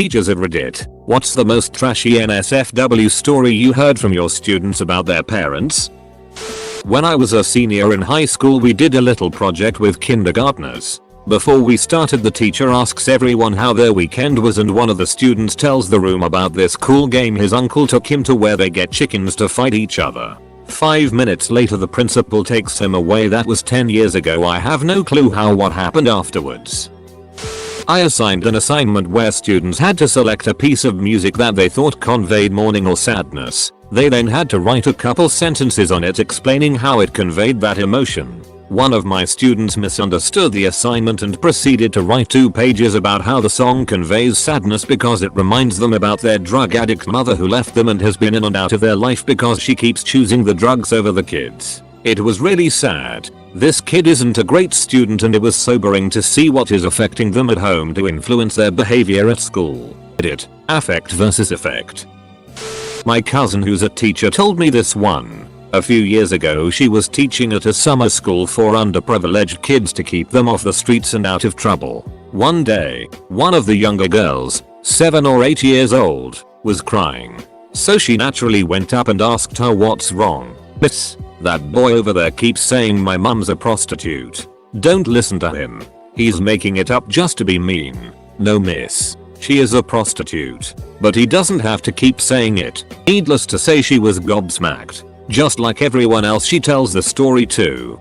teachers at Reddit. What's the most trashy NSFW story you heard from your students about their parents? When I was a senior in high school, we did a little project with kindergartners. Before we started, the teacher asks everyone how their weekend was, and one of the students tells the room about this cool game his uncle took him to where they get chickens to fight each other. 5 minutes later the principal takes him away. That was 10 years ago. I have no clue what happened afterwards. I assigned an assignment where students had to select a piece of music that they thought conveyed mourning or sadness. They then had to write a couple sentences on it explaining how it conveyed that emotion. One of my students misunderstood the assignment and proceeded to write 2 pages about how the song conveys sadness because it reminds them about their drug addict mother who left them and has been in and out of their life because she keeps choosing the drugs over the kids. It was really sad. This kid isn't a great student, and it was sobering to see what is affecting them at home to influence their behavior at school. Edit. Affect versus effect. My cousin, who's a teacher, told me this one. A few years ago she was teaching at a summer school for underprivileged kids to keep them off the streets and out of trouble. One day, one of the younger girls, 7 or 8 years old, was crying. So she naturally went up and asked her what's wrong. Miss, that boy over there keeps saying my mum's a prostitute. Don't listen to him. He's making it up just to be mean. No miss, she is a prostitute. But he doesn't have to keep saying it. Needless to say, she was gobsmacked. Just like everyone else, she tells the story too.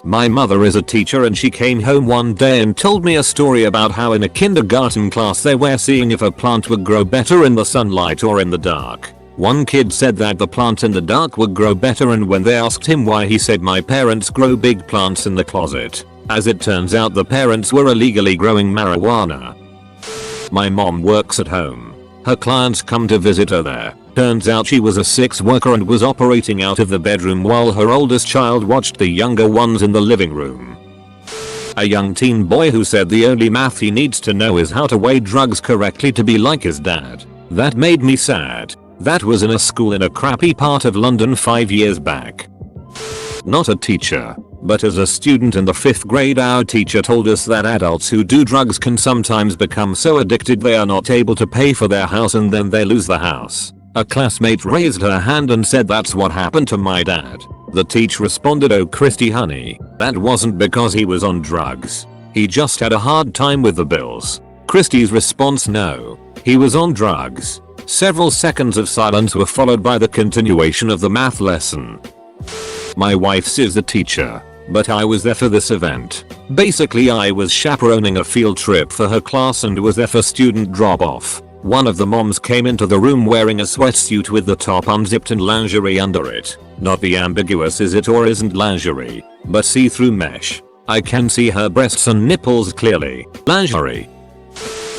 My mother is a teacher, and she came home one day and told me a story about how in a kindergarten class they were seeing if a plant would grow better in the sunlight or in the dark. One kid said that the plant in the dark would grow better, and when they asked him why, he said, "My parents grow big plants in the closet." As it turns out, the parents were illegally growing marijuana. My mom works at home. Her clients come to visit her there. Turns out she was a sex worker and was operating out of the bedroom while her oldest child watched the younger ones in the living room. A young teen boy who said the only math he needs to know is how to weigh drugs correctly to be like his dad. That made me sad. That was in a school in a crappy part of London 5 years back. Not a teacher, but as a student in the 5th grade, our teacher told us that adults who do drugs can sometimes become so addicted they are not able to pay for their house and then they lose the house. A classmate raised her hand and said, "That's what happened to my dad." The teacher responded, "Oh Christy honey, that wasn't because he was on drugs. He just had a hard time with the bills." Christy's response, "No, he was on drugs." Several seconds of silence were followed by the continuation of the math lesson. My wife's is a teacher, but I was there for this event. Basically, I was chaperoning a field trip for her class and was there for student drop-off. One of the moms came into the room wearing a sweatsuit with the top unzipped and lingerie under it. Not the ambiguous is it or isn't lingerie, but see-through mesh. I can see her breasts and nipples clearly. Lingerie.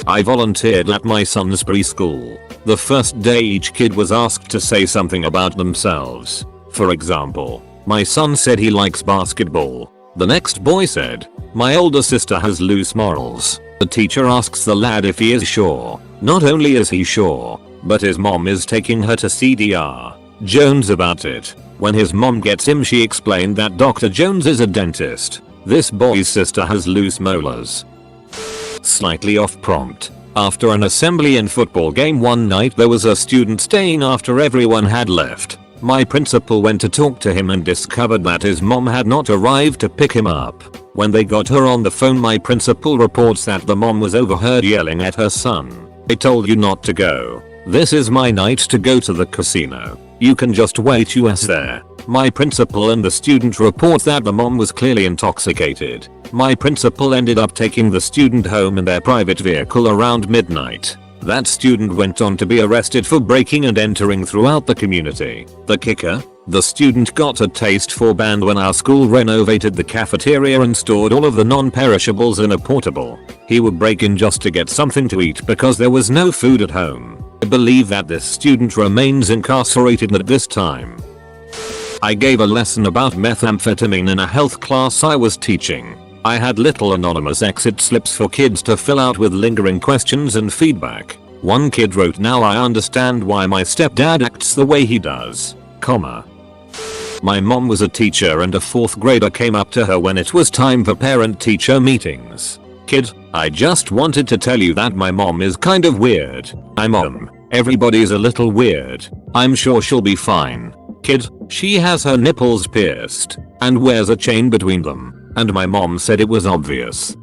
I volunteered at my son's preschool. The first day each kid was asked to say something about themselves. For example, my son said he likes basketball. The next boy said, "My older sister has loose morals." The teacher asks the lad if he is sure. Not only is he sure, but his mom is taking her to see Dr. Jones about it. When his mom gets him, she explained that Dr. Jones is a dentist. This boy's sister has loose molars. Slightly off prompt. After an assembly and football game one night, there was a student staying after everyone had left. My principal went to talk to him and discovered that his mom had not arrived to pick him up. When they got her on the phone, my principal reports that the mom was overheard yelling at her son, "I told you not to go. This is my night to go to the casino. You can just wait US there." My principal and the student report that the mom was clearly intoxicated. My principal ended up taking the student home in their private vehicle around midnight. That student went on to be arrested for breaking and entering throughout the community. The kicker? The student got a taste for band when our school renovated the cafeteria and stored all of the non-perishables in a portable. He would break in just to get something to eat because there was no food at home. I believe that this student remains incarcerated at this time. I gave a lesson about methamphetamine in a health class I was teaching. I had little anonymous exit slips for kids to fill out with lingering questions and feedback. One kid wrote, "Now I understand why my stepdad acts the way he does, comma." My mom was a teacher and a 4th grader came up to her when it was time for parent-teacher meetings. Kid, I just wanted to tell you that my mom is kind of weird. Everybody's a little weird. I'm sure she'll be fine. Kid, she has her nipples pierced and wears a chain between them, and my mom said it was obvious.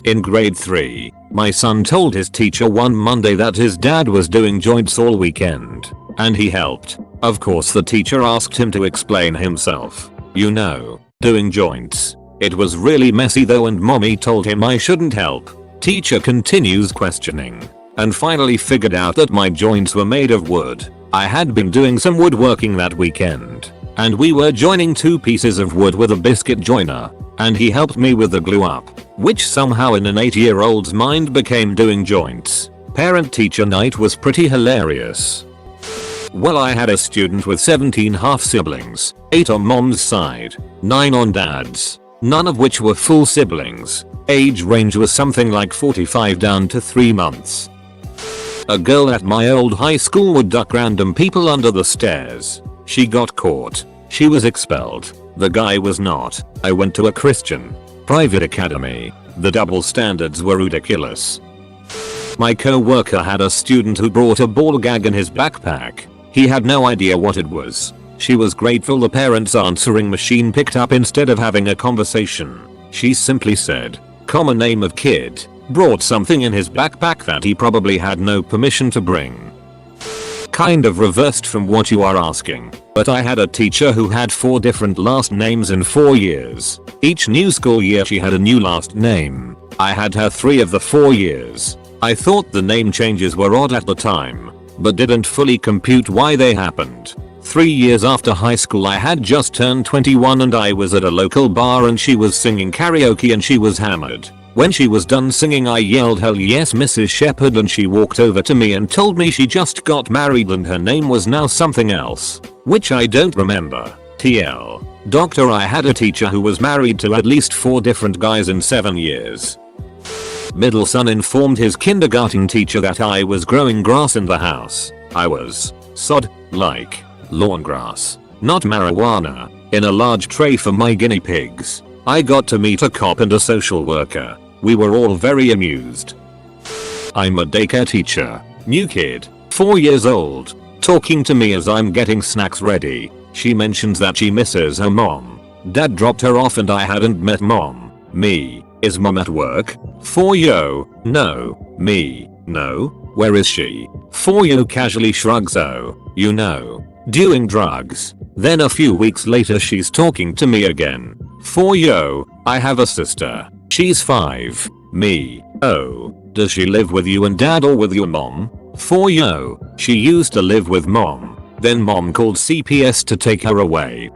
In grade 3, my son told his teacher one Monday that his dad was doing joints all weekend, and he helped. Of course the teacher asked him to explain himself. You know, doing joints. It was really messy though, and mommy told him I shouldn't help. Teacher continues questioning, and finally figured out that my joints were made of wood. I had been doing some woodworking that weekend, and we were joining 2 pieces of wood with a biscuit joiner, and he helped me with the glue up, which somehow in an 8-year-old's mind became doing joints. Parent-teacher night was pretty hilarious. Well, I had a student with 17 half siblings, 8 on mom's side, 9 on dad's, none of which were full siblings. Age range was something like 45 down to 3 months. A girl at my old high school would duck random people under the stairs. She got caught. She was expelled. The guy was not. I went to a Christian private academy. The double standards were ridiculous. My co-worker had a student who brought a ball gag in his backpack. He had no idea what it was. She was grateful the parent's answering machine picked up instead of having a conversation. She simply said, common name of kid, brought something in his backpack that he probably had no permission to bring. Kind of reversed from what you are asking, but I had a teacher who had 4 different last names in 4 years. Each new school year she had a new last name. I had her 3 of the 4 years. I thought the name changes were odd at the time, but didn't fully compute why they happened. 3 years after high school I had just turned 21 and I was at a local bar and she was singing karaoke and she was hammered. When she was done singing I yelled hell yes Mrs. Shepherd, and she walked over to me and told me she just got married and her name was now something else, which I don't remember. TL. Doctor, I had a teacher who was married to at least 4 different guys in 7 years. Middle son informed his kindergarten teacher that I was growing grass in the house. I was like lawn grass, not marijuana, in a large tray for my guinea pigs. I got to meet a cop and a social worker. We were all very amused. I'm a daycare teacher. New kid, 4 years old, talking to me as I'm getting snacks ready. She mentions that she misses her mom. Dad dropped her off and I hadn't met mom. Me, is mom at work? 4yo, no. Me, no. Where is she? 4yo casually shrugs. Oh, you know, doing drugs. Then a few weeks later she's talking to me again. 4yo, I have a sister. She's 5. Me, oh, does she live with you and dad or with your mom? 4yo, she used to live with mom. Then mom called CPS to take her away.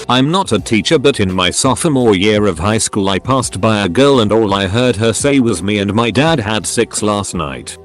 I'm not a teacher, but in my sophomore year of high school I passed by a girl and all I heard her say was me and my dad had sex last night.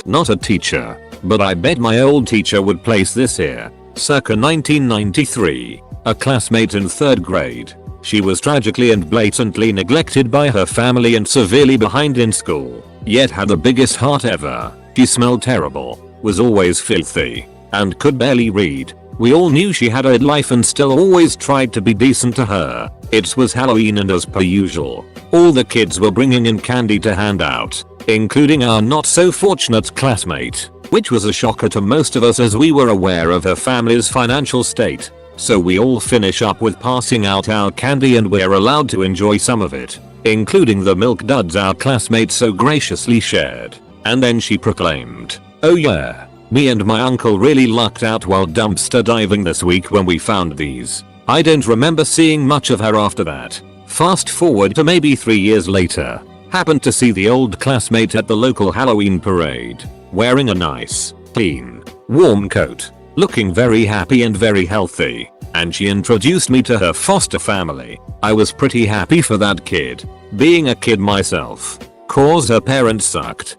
Not a teacher, but I bet my old teacher would place this here. Circa 1993. A classmate in 3rd grade. She was tragically and blatantly neglected by her family and severely behind in school, yet had the biggest heart ever. She smelled terrible, was always filthy, and could barely read. We all knew she had a life and still always tried to be decent to her. It was Halloween and as per usual, all the kids were bringing in candy to hand out, including our not so fortunate classmate, which was a shocker to most of us as we were aware of her family's financial state. So we all finish up with passing out our candy and we're allowed to enjoy some of it, including the milk duds our classmate so graciously shared. And then she proclaimed, oh yeah, me and my uncle really lucked out while dumpster diving this week when we found these. I don't remember seeing much of her after that. Fast forward to maybe 3 years later. Happened to see the old classmate at the local Halloween parade, wearing a nice, clean, warm coat, looking very happy and very healthy, and she introduced me to her foster family. I was pretty happy for that kid, being a kid myself, cause her parents sucked.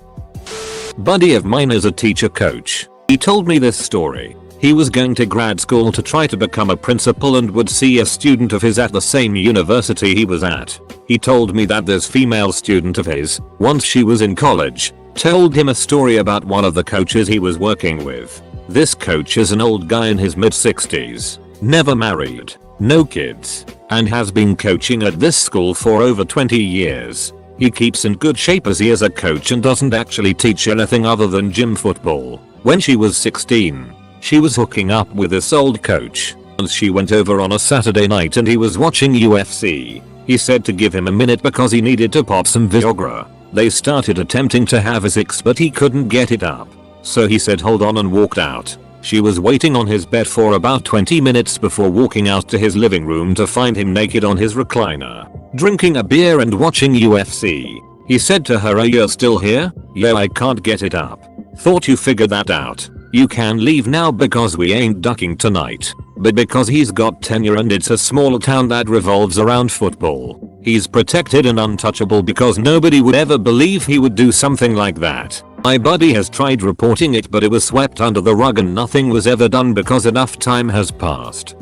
Buddy of mine is a teacher coach. He told me this story. He was going to grad school to try to become a principal and would see a student of his at the same university he was at. He told me that this female student of his, once she was in college, told him a story about one of the coaches he was working with. This coach is an old guy in his mid-60s, never married, no kids, and has been coaching at this school for over 20 years. He keeps in good shape as he is a coach and doesn't actually teach anything other than gym football. When she was 16, she was hooking up with this old coach. And she went over on a Saturday night and he was watching UFC. He said to give him a minute because he needed to pop some Viagra. They started attempting to have sex but he couldn't get it up. So he said hold on and walked out. She was waiting on his bed for about 20 minutes before walking out to his living room to find him naked on his recliner, drinking a beer and watching UFC. He said to her, "Are you still here?" "Yeah, I can't get it up." "Thought you figured that out. You can leave now because we ain't ducking tonight." But because he's got tenure and it's a small town that revolves around football, he's protected and untouchable because nobody would ever believe he would do something like that. My buddy has tried reporting it but it was swept under the rug and nothing was ever done because enough time has passed.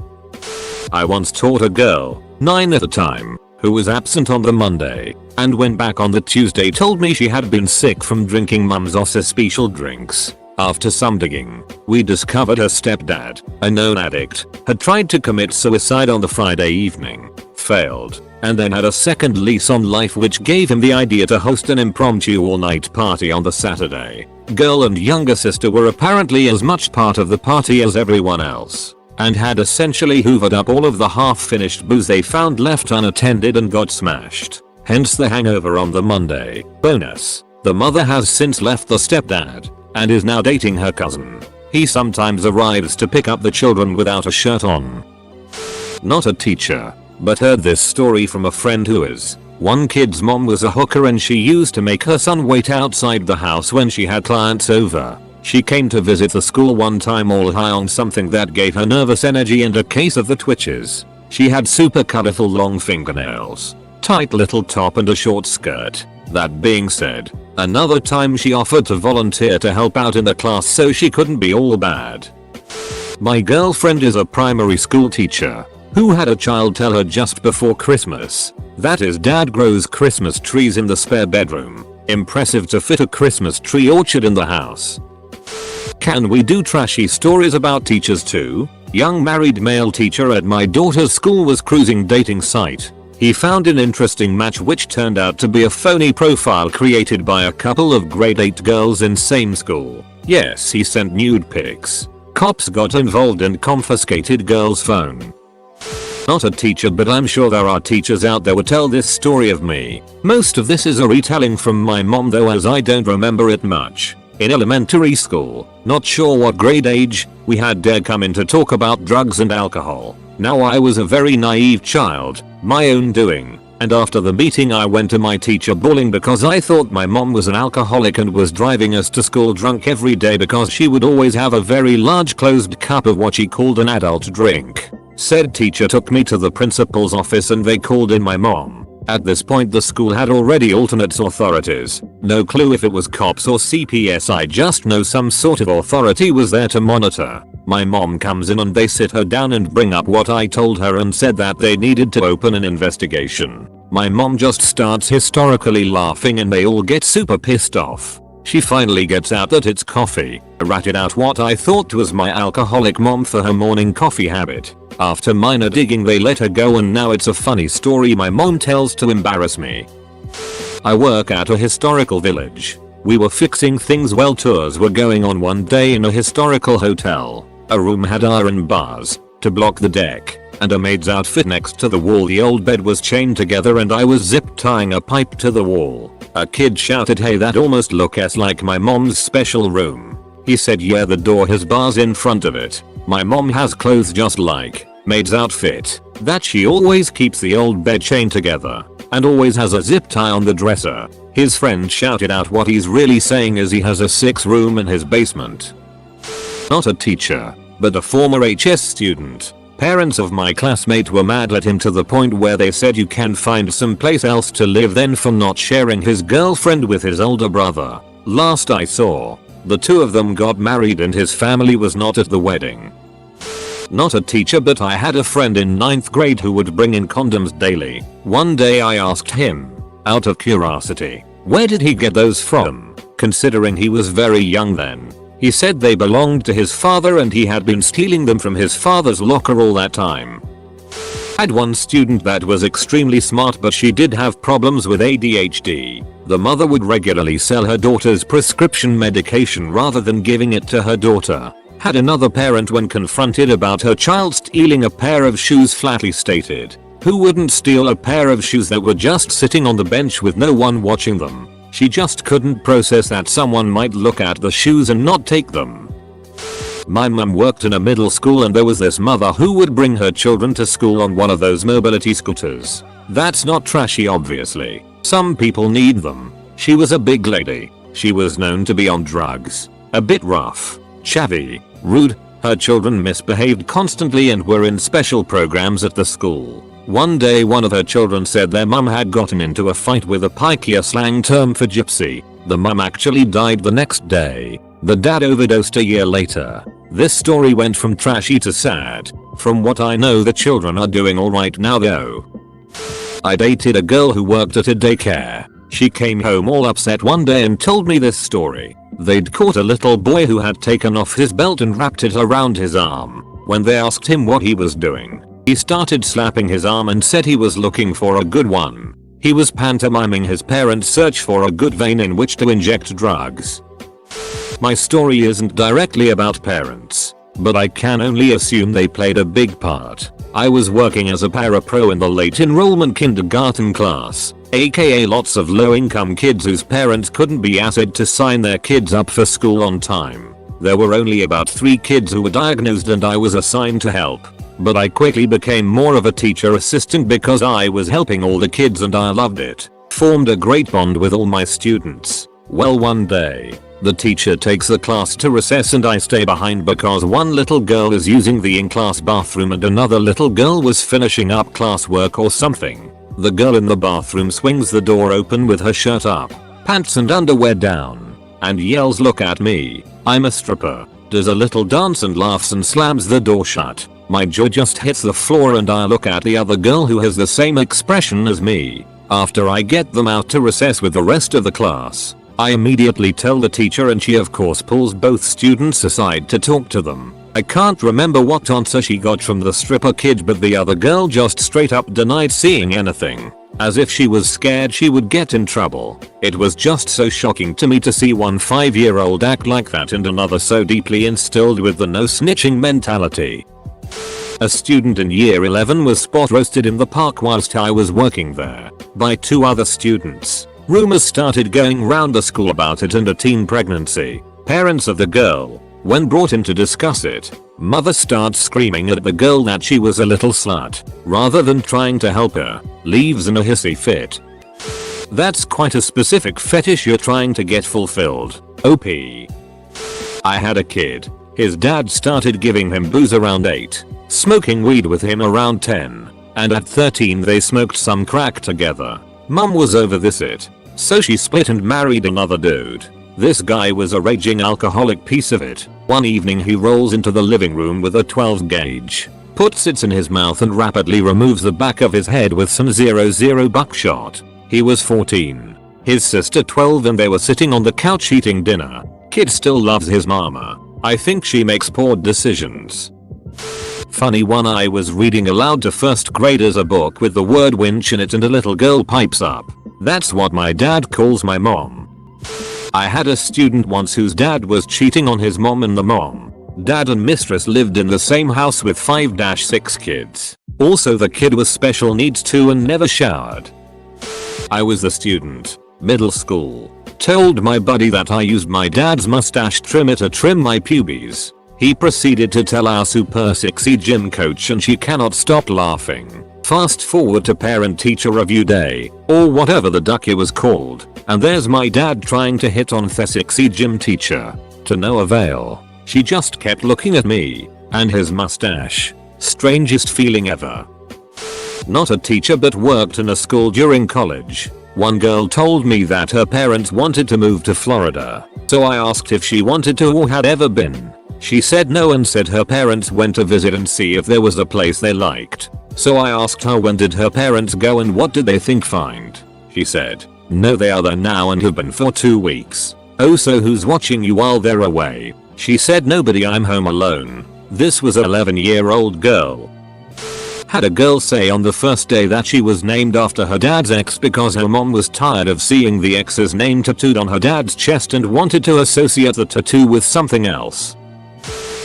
I once taught a girl, 9 at the time, who was absent on the Monday and when back on the Tuesday told me she had been sick from drinking mum's special drinks. After some digging, we discovered her stepdad, a known addict, had tried to commit suicide on the Friday evening, failed, and then had a second lease on life which gave him the idea to host an impromptu all-night party on the Saturday. Girl and younger sister were apparently as much part of the party as everyone else, and had essentially hoovered up all of the half-finished booze they found left unattended and got smashed. Hence the hangover on the Monday. Bonus: the mother has since left the stepdad and is now dating her cousin. He sometimes arrives to pick up the children without a shirt on. Not a teacher, but heard this story from a friend who is. One kid's mom was a hooker and she used to make her son wait outside the house when she had clients over. She came to visit the school one time all high on something that gave her nervous energy and a case of the twitches. She had super colorful long fingernails, tight little top and a short skirt. That being said, another time she offered to volunteer to help out in the class so she couldn't be all bad. My girlfriend is a primary school teacher who had a child tell her just before Christmas that his dad grows Christmas trees in the spare bedroom. Impressive to fit a Christmas tree orchard in the house. Can we do trashy stories about teachers too? Young married male teacher at my daughter's school was cruising dating site. He found an interesting match which turned out to be a phony profile created by a couple of grade 8 girls in same school. Yes, he sent nude pics. Cops got involved and confiscated girl's phone. Not a teacher but I'm sure there are teachers out there who tell this story of me. Most of this is a retelling from my mom though as I don't remember it much. In elementary school, not sure what grade age, we had Dad come in to talk about drugs and alcohol. Now I was a very naive child, my own doing, and after the meeting I went to my teacher bawling because I thought my mom was an alcoholic and was driving us to school drunk every day because she would always have a very large closed cup of what she called an adult drink. Said teacher took me to the principal's office and they called in my mom. At this point the school had already alternate authorities. No clue if it was cops or CPS, I just know some sort of authority was there to monitor. My mom comes in and they sit her down and bring up what I told her and said that they needed to open an investigation. My mom just starts hysterically laughing and they all get super pissed off. She finally gets out that it's coffee. I ratted out what I thought was my alcoholic mom for her morning coffee habit. After minor digging they let her go and now it's a funny story my mom tells to embarrass me. I work at a historical village. We were fixing things while tours were going on one day in a historical hotel. A room had iron bars to block the deck and a maid's outfit next to the wall. The old bed was chained together and I was zip tying a pipe to the wall. A kid shouted, "Hey, that almost looks like my mom's special room." He said, "Yeah, the door has bars in front of it. My mom has clothes just like maid's outfit that she always keeps the old bed chained together and always has a zip tie on the dresser." His friend shouted out what he's really saying is he has a 6-room in his basement. Not a teacher, but a former HS student. Parents of my classmate were mad at him to the point where they said you can find someplace else to live then for not sharing his girlfriend with his older brother. Last I saw, the two of them got married and his family was not at the wedding. Not a teacher but I had a friend in 9th grade who would bring in condoms daily. One day I asked him, out of curiosity, where did he get those from, considering he was very young then. He said they belonged to his father and he had been stealing them from his father's locker all that time. Had one student that was extremely smart, but she did have problems with ADHD. The mother would regularly sell her daughter's prescription medication rather than giving it to her daughter. Had another parent, when confronted about her child stealing a pair of shoes, flatly stated, "Who wouldn't steal a pair of shoes that were just sitting on the bench with no one watching them?" She just couldn't process that someone might look at the shoes and not take them. My mum worked in a middle school, and there was this mother who would bring her children to school on one of those mobility scooters. That's not trashy, obviously. Some people need them. She was a big lady. She was known to be on drugs. A bit rough, chavvy, rude. Her children misbehaved constantly and were in special programs at the school. One day one of her children said their mum had gotten into a fight with a Pikeya slang term for gypsy. The mum actually died the next day. The dad overdosed a year later. This story went from trashy to sad. From what I know, the children are doing alright now though. I dated a girl who worked at a daycare. She came home all upset one day and told me this story. They'd caught a little boy who had taken off his belt and wrapped it around his arm. When they asked him what he was doing, he started slapping his arm and said he was looking for a good one. He was pantomiming his parents' search for a good vein in which to inject drugs. My story isn't directly about parents, but I can only assume they played a big part. I was working as a para-pro in the late enrollment kindergarten class, aka lots of low-income kids whose parents couldn't be asked to sign their kids up for school on time. There were only about 3 kids who were diagnosed and I was assigned to help. But I quickly became more of a teacher assistant because I was helping all the kids and I loved it. Formed a great bond with all my students. Well, one day, the teacher takes the class to recess and I stay behind because one little girl is using the in-class bathroom and another little girl was finishing up classwork or something. The girl in the bathroom swings the door open with her shirt up, pants and underwear down, and yells, "Look at me, I'm a stripper." Does a little dance and laughs and slams the door shut. My jaw just hits the floor and I look at the other girl who has the same expression as me. After I get them out to recess with the rest of the class, I immediately tell the teacher and she of course pulls both students aside to talk to them. I can't remember what answer she got from the stripper kid, but the other girl just straight up denied seeing anything, as if she was scared she would get in trouble. It was just so shocking to me to see one 5-year-old act like that and another so deeply instilled with the no snitching mentality. A student in year 11 was spot roasted in the park whilst I was working there by 2 other students. Rumors started going round the school about it and a teen pregnancy. Parents of the girl, when brought in to discuss it, mother starts screaming at the girl that she was a little slut. Rather than trying to help her, leaves in a hissy fit. That's quite a specific fetish you're trying to get fulfilled. OP. I had a kid. His dad started giving him booze around 8, smoking weed with him around 10, and at 13 they smoked some crack together. Mum was over this it, so she split and married another dude. This guy was a raging alcoholic piece of it. One evening he rolls into the living room with a 12 gauge, puts it in his mouth and rapidly removes the back of his head with some 00 buckshot. He was 14. His sister 12 and they were sitting on the couch eating dinner. Kid still loves his mama. I think she makes poor decisions. Funny one, I was reading aloud to first graders a book with the word winch in it and a little girl pipes up, "That's what my dad calls my mom." I had a student once whose dad was cheating on his mom, and the mom, dad and mistress lived in the same house with 5-6 kids. Also the kid was special needs too and never showered. I was the student, middle school. Told my buddy that I used my dad's mustache trimmer to trim my pubes. He proceeded to tell our super sexy gym coach and she cannot stop laughing. Fast forward to parent-teacher review day, or whatever the ducky was called, and there's my dad trying to hit on the sexy gym teacher. To no avail. She just kept looking at me and his mustache. Strangest feeling ever. Not a teacher but worked in a school during college. One girl told me that her parents wanted to move to Florida, so I asked if she wanted to or had ever been. She said no and said her parents went to visit and see if there was a place they liked. So I asked her when did her parents go and what did they think find. She said, "No, they are there now and have been for 2 weeks. Oh, so who's watching you while they're away?" She said, "Nobody, I'm home alone." This was an 11-year-old girl. Had a girl say on the first day that she was named after her dad's ex because her mom was tired of seeing the ex's name tattooed on her dad's chest and wanted to associate the tattoo with something else.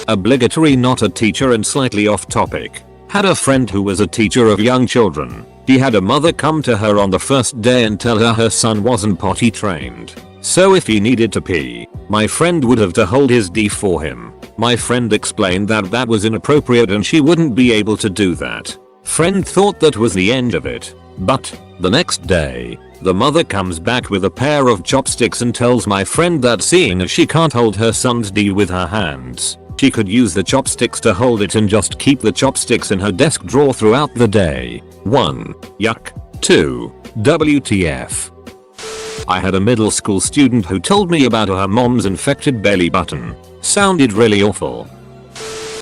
Obligatory not a teacher and slightly off topic. Had a friend who was a teacher of young children. He had a mother come to her on the first day and tell her son wasn't potty trained. So if he needed to pee, my friend would have to hold his D for him. My friend explained that that was inappropriate and she wouldn't be able to do that. Friend thought that was the end of it. But the next day, the mother comes back with a pair of chopsticks and tells my friend that seeing as she can't hold her son's D with her hands, she could use the chopsticks to hold it and just keep the chopsticks in her desk drawer throughout the day. 1. Yuck. 2. WTF. I had a middle school student who told me about her mom's infected belly button. Sounded really awful.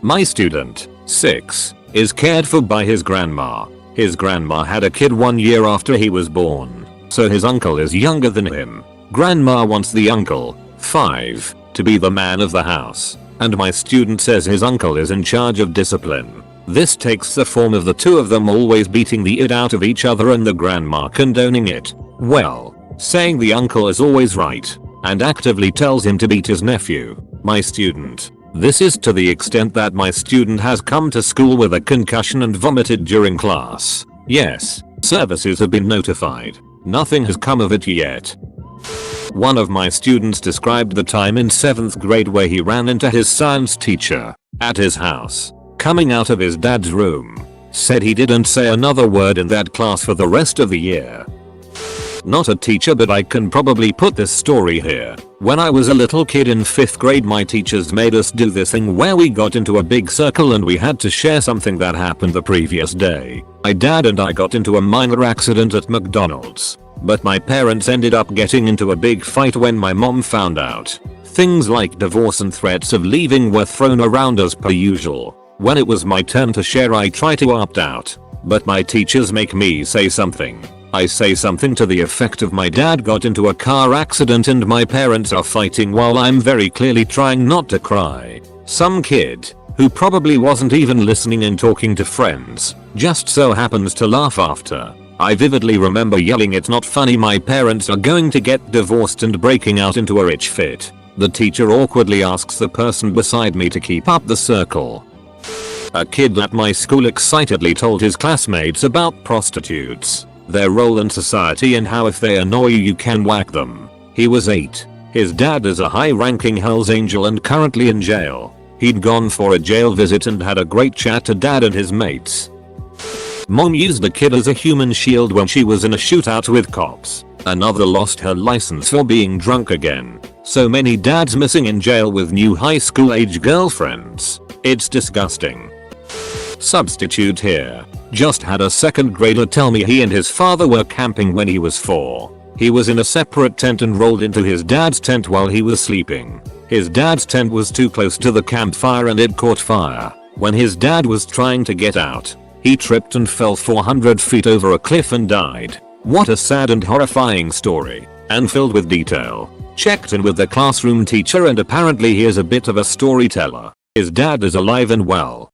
My student, 6, is cared for by his grandma. His grandma had a kid 1 year after he was born, so his uncle is younger than him. Grandma wants the uncle, 5, to be the man of the house, and my student says his uncle is in charge of discipline. This takes the form of the two of them always beating the it out of each other and the grandma condoning it. Well, saying the uncle is always right, and actively tells him to beat his nephew, my student. This is to the extent that my student has come to school with a concussion and vomited during class. Yes, services have been notified. Nothing has come of it yet. One of my students described the time in 7th grade where he ran into his science teacher at his house, coming out of his dad's room. Said he didn't say another word in that class for the rest of the year. Not a teacher, but I can probably put this story here. When I was a little kid in 5th grade, my teachers made us do this thing where we got into a big circle and we had to share something that happened the previous day. My dad and I got into a minor accident at McDonald's, but my parents ended up getting into a big fight when my mom found out. Things like divorce and threats of leaving were thrown around as per usual. When it was my turn to share, I try to opt out, but my teachers make me say something. I say something to the effect of my dad got into a car accident and my parents are fighting while I'm very clearly trying not to cry. Some kid, who probably wasn't even listening and talking to friends, just so happens to laugh after. I vividly remember yelling, "It's not funny, my parents are going to get divorced," and breaking out into a rich fit. The teacher awkwardly asks the person beside me to keep up the circle. A kid at my school excitedly told his classmates about prostitutes, their role in society, and how if they annoy you, you can whack them. He was 8. His dad is a high-ranking Hells Angel and currently in jail. He'd gone for a jail visit and had a great chat to dad and his mates. Mom used the kid as a human shield when she was in a shootout with cops. Another lost her license for being drunk again. So many dads missing in jail with new high school age girlfriends. It's disgusting. Substitute here. Just had a 2nd grader tell me he and his father were camping when he was 4. He was in a separate tent and rolled into his dad's tent while he was sleeping. His dad's tent was too close to the campfire and it caught fire. When his dad was trying to get out, he tripped and fell 400 feet over a cliff and died. What a sad and horrifying story, and filled with detail. Checked in with the classroom teacher and apparently he is a bit of a storyteller. His dad is alive and well.